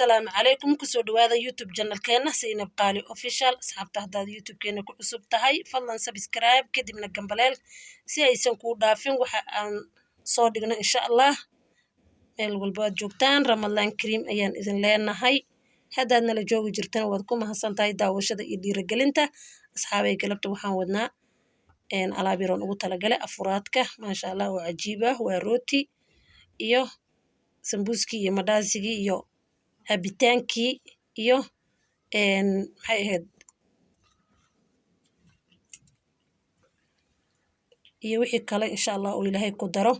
السلام عليكم كسود هذا يوتيوب channel كنا سينب قالي official أصحاب هذا يوتيوب كنا كعصب تهاي فضلا سبسكرايب كده من الجنبلال سيسن كودافين وحن صادقنا إن شاء الله الولبات جوكتان رمضان كريم أيان إذن لنا هاي هذا أنا لجوج جرتنا وذكم هسنتاي داوشة اللي رجلنته أصحابي قلبت وحاولنا إن على بيرون وتلقى أفرادك ما شاء الله وعجيبة وروتي إيوه sambuuskii iyo madaasigii iyo habitaankii iyo maxay ahayd iyo wixii kale insha Allah oo Ilaahay ku daro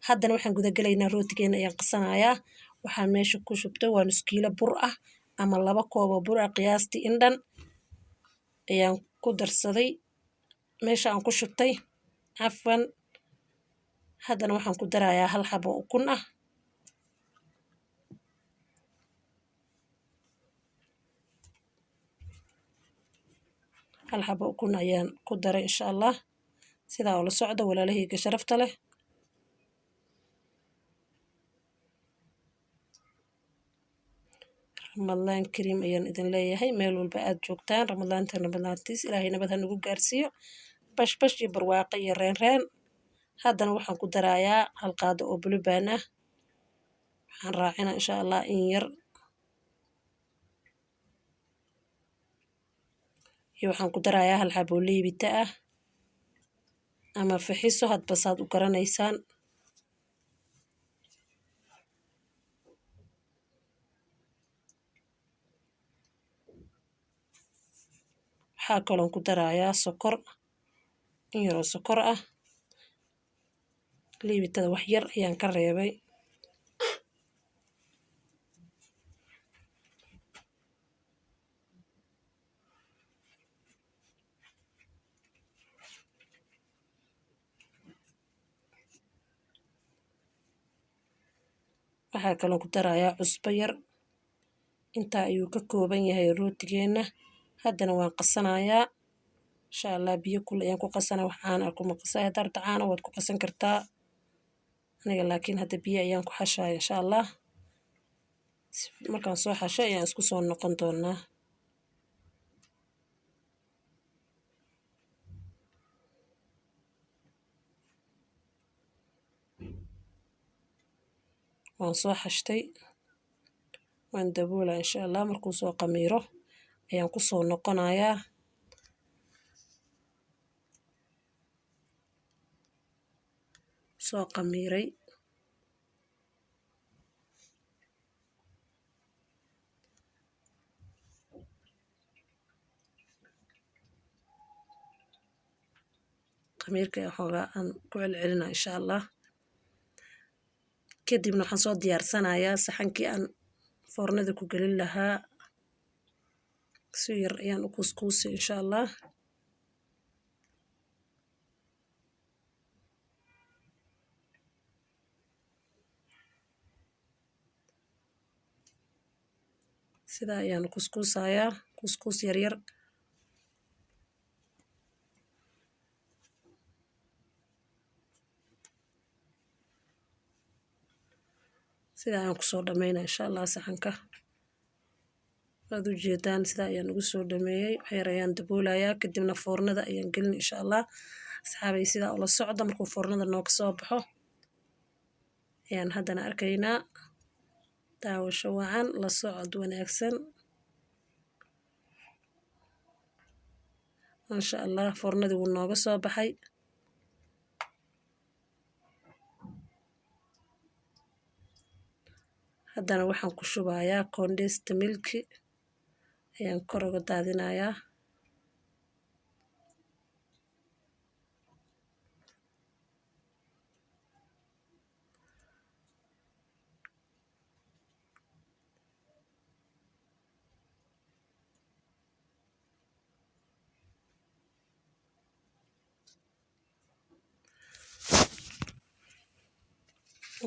haddana waxaan guda galaynaa rootigeena ayaan qasanayaa waxaan meesha ku shubtay waa nus kiilo bur ah ama 2 koob oo bur ah qiyaastii indhan ayaan ku darsaday meesha aan ku shubtay afwan haddana waxaan ku darayaa 1 xabo ukun ah hal xabo ukun ayaan ku daray insha Allah sidaa oo la socdo walaalahayga sharafta leh Ramadan Kareem ayaan idin leeyahay meel walba aad joogtaan ramadaantiis Ilaahay nabad ha nagu gaarsiiyo bash iyo barwaaqo iyo reen haddana waxaan ku darayaa hal qaado oo bulubaan ah waxaan raacinaa insha Allah in yar waxaan ku darayaa hal xabo liibita ah ama fixiso hadba saad u garanaysaan waxaa kaloo ku darayaa sokor in yar oo sokor ah liibitada wax yar ayaan ka reebay waxaa kaloo ku darayaa cusbo yar intaa ayuu ka kooban yahay rootigeena haddana waan qasanayaa insha Allah biyo kulul ayaan ku qasanaa wax aan kuma qasay darta caano waad ku qasan kartaa aniga laakiin hadda biyo ayaan ku xashaa insha Allah markaan soo xasho ayaan isku soo noqon doonaa waan soo xashtay waan daboolaa insha Allah markuu soo qamiiro ayaan ku soo noqonayaa soo qamiiray qamiirka xoogaa aan ku celcelinaa insha Allah kadibna waxaan soo diyaarsanayaa saxankii aan foornada ku gelin lahaa si yar ayaan u kuskuusay insha Allah sidaa ayaan kuskuusayaa kuskuus yar sidaa ayaan ku soo dhameynaa insha Allah saxanka waad u jeedaan sidaa ayaan ugu soo dhameeyay waxyar ayaan daboolayaa kadibna foornada ayaan gelin insha Allah asxaabay sidaa ula socda markuu foornada nooga soo baxo ayaan haddana arkaynaa daawasho wacan la socod wanaagsan masha Allah foornadii wuu nooga soo baxay haddana waxaan ku shubayaa condensed milk ayaan kor uga daadinayaa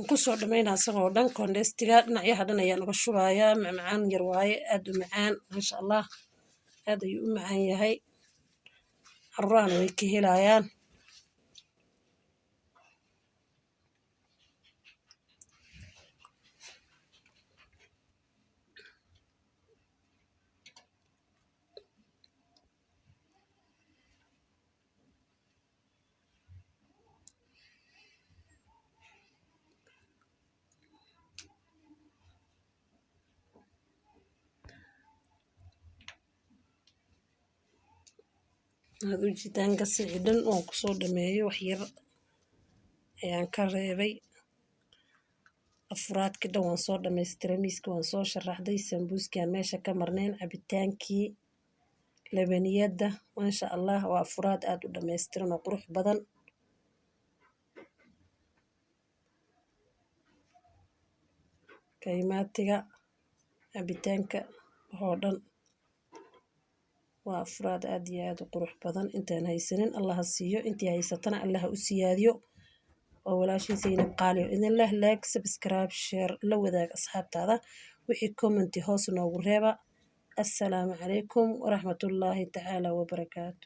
ku soo dhameynaa asagoo dhan condensed-ga dhinacyaha dhan ayaan uga shubayaa macmacaan yar waaye aad u macaan masha Allah aad ayuu u macaan yahay carruurahana way ka helayaan aad u jitaan gasicii dhan waan ku soo dhameeyey wax yar ayaan ka reebay afuraadkii dhan waan soo dhamaystiray miiska waan soo sharaxday sambuuskii aan meesha ka marnayn cabitaankii labaniyadda maasha allah waa afuraad aad u dhamaystiran oo qurux badan kaymaatiga cabitaanka oo dhan waa afuraad aad iyo aad u qurux badan intaan haysanin allah ha siiyo intii haysatana allah ha u siyaadiyo oo walaashin Zainab Qaali oo idin leh like subscribe share la wadaag asxaabtaada wixii comment hoos noogu reeba assalaamu calaykum waraxmatullaahi tacaala wabarakaatu